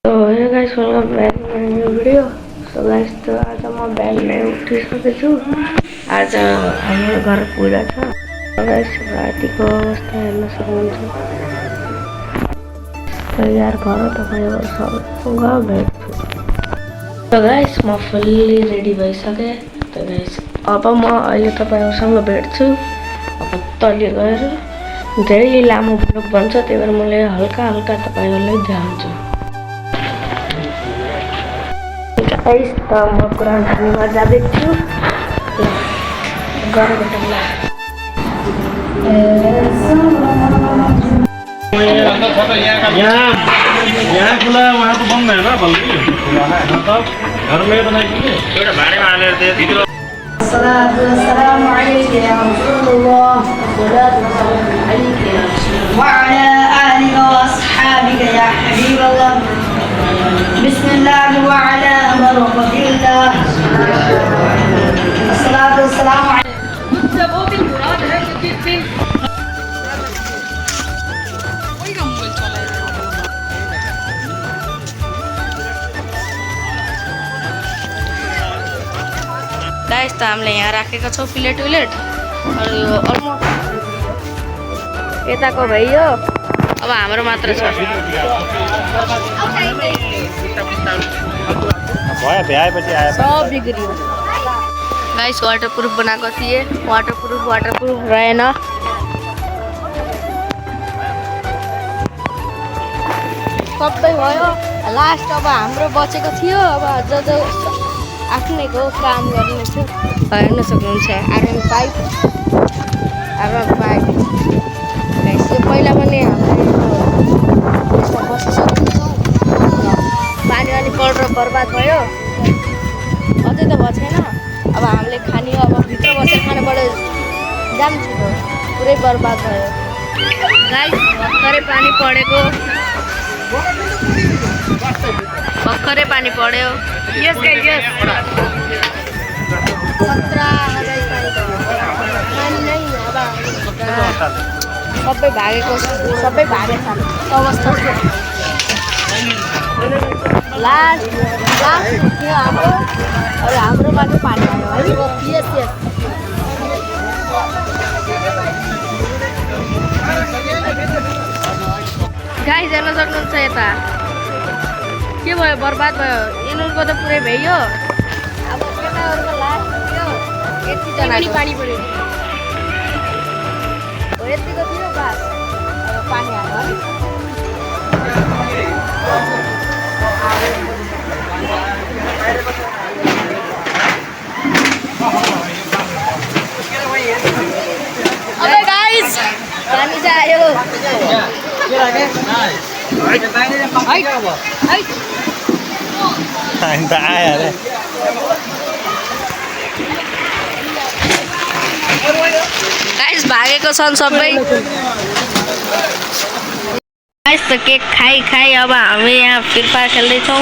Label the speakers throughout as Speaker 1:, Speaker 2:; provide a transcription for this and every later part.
Speaker 1: तो hey guys welcome back my new video. So guys तो आज म बिहानै उठिसकेछु। आज हाम्रो घर पूजा छ। तो गाइस रातिको अवस्था हेर्न सक्नुहुन्छ। तो यार घर तपाईहरुसँग भेट्छु। तो गाइस म फुल्ली रेडी भइसके। तो गाइस अब म अहिले तपाईहरुसँग भेट्छु। अब तले गएर धेरै लामो ब्लग बन्छ, त्यही भएर मैले हल्का हल्का तपाईहरुलाई देखाउँछु। गाइस तो म कुरान खानीमा जाँदैछु।
Speaker 2: यहाँ खुला वहाँ तो बंद है ना, बल्कि मतलब घर में बनाई थोड़ा भाड़े में आने दे दीदी।
Speaker 3: अस्सलामु अलैकुम या रसूलुल्लाह वसलातु अलैका व अला आलिका व अस्हाबिका या हबीबल्लाह बिस्मिल्लाह व अला बरकतिल्लाह अस्सलातु वस्सलामु अलैका वो भी मुराद है कि दिन कोई का मोबाइल चला रहा है। गाइस तो हामीले यहाँ राखेको छौँ प्लेट उलेट यो अलमोस्ट यताको भइयो। अब हाम्रो मात्र छ। सब बिग्रियो। गाइस वाटरप्रुफ बनाएको थिए, वाटरप्रुफ रहेन। सबै भयो लास्ट। अब हाम्रो बचेको थियो। अब जो आफ्नैको काम गर्नु थियो। हेर्न सक्नुहुन्छ आर्यन पाइप गाइस यो पहिला पनि हामीले यसमा बसिसकेको छौँ। पानी अलि परेर बर्बाद भयो, अझै त भएको छैन। अब हामीले खाने अब भित्र बसेर खानबाट जाम छिटो पुरै बर्बाद भयो। गाइस भर्खरै पानी परेको, भर्खरै पानी पर्यो। यस गाइस यस खतरा पानी नै। अब सबै भागेको छ अवस्था छ। लास्ट थियो हाम्रो। अब हाम्रोबाट पानी आयो है। यस यस गाइस हेर्न सक्नुहुन्छ यता के भयो, बर्बाद भयो। यिनीहरूको त पुरै भयो। अब केटाहरूको लास्ट थियो यतिजनाको पानी पर्यो। यतिको थियो बास। अब पानी आयो है। अबे गाइस पानी चाहिँ आयो। गाइस भागेको छन् सबै। गाइस त केक खाइ अब हामी यहाँ फिर्पा खेल्दैछौँ।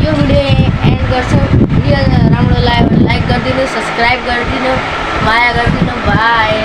Speaker 3: यो भिडियो एन्ड गर्छौँ। भिडियो राम्रो लाग्यो भने लाइक गरिदिनु, सब्सक्राइब गरिदिनु, माया गरिदिनु। बाई।